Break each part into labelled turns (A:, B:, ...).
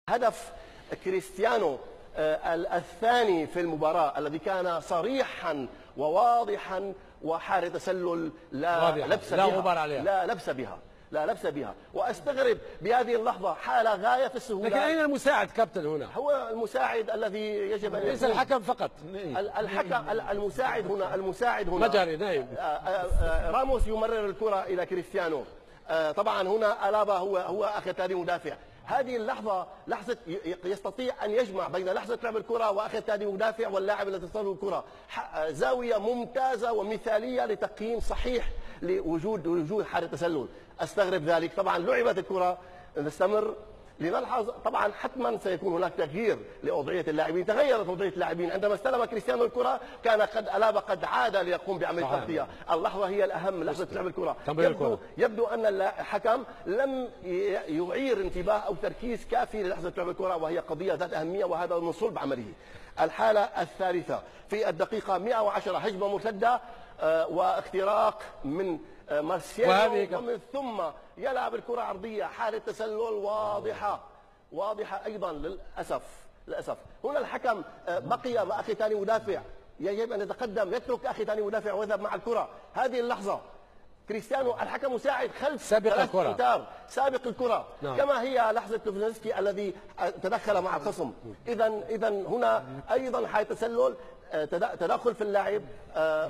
A: هدف كريستيانو الثاني في المباراة الذي كان صريحا وواضحا وحارة تسلل لا لبس بها، لا لبس بها. واستغرب بهذه اللحظة حالة غاية في السهولة.
B: لكن أين المساعد كابتن هنا؟
A: هو المساعد الذي يجب أن
B: ليس الحكم فقط.
A: الحكم المساعد هنا
B: مجري نايم.
A: راموس يمرر الكرة إلى كريستيانو. طبعا هنا ألابا هو أخذ تاني مدافع. هذه اللحظة لحظة يستطيع أن يجمع بين لحظة لعب الكرة وأخذ تاني مدافع واللاعب الذي تصله الكرة. زاوية ممتازة ومثالية لتقييم صحيح لوجود حالة تسلل. أستغرب ذلك. طبعا لعبت الكرة، نستمر لنلحظ طبعا حتما سيكون هناك تغيير لوضعيه اللاعبين. تغيرت وضعيه اللاعبين عندما استلم كريستيانو الكره، كان ألابا قد عاد ليقوم بعمل تغطيه. اللحظه هي الاهم، لحظه لعب الكره. يبدو ان الحكم لم يعير انتباه او تركيز كافي للحظه لعب الكره، وهي قضيه ذات اهميه، وهذا من صلب عمله. الحاله الثالثه في الدقيقه 110، هجمه مرتده واختراق من مارسيلو، ومن ثم يلعب الكرة عرضية، حالة تسلل واضحة أيضا. للأسف هنا الحكم بقي مع أخي ثاني مدافع، يجب أن يتقدم، يترك أخي ثاني مدافع ويذهب مع الكرة. هذه اللحظة كريستيانو الحكم مساعد خلف
B: سابق الكرة،
A: سابق الكرة. نعم. كما هي لحظة لوفنسكي الذي تدخل مع الخصم. إذا هنا أيضا حالة تسلل، تدخل في اللاعب،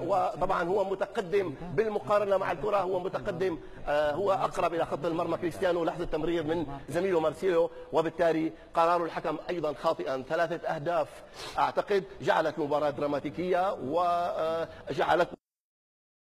A: وطبعا هو متقدم بالمقارنه مع الكره، هو متقدم، هو اقرب الى خط المرمى كريستيانو. لحظه تمرير من زميله مارسيلو، وبالتالي قرار الحكم ايضا خاطئا. 3 أهداف اعتقد جعلت المباراه دراماتيكيه وجعلت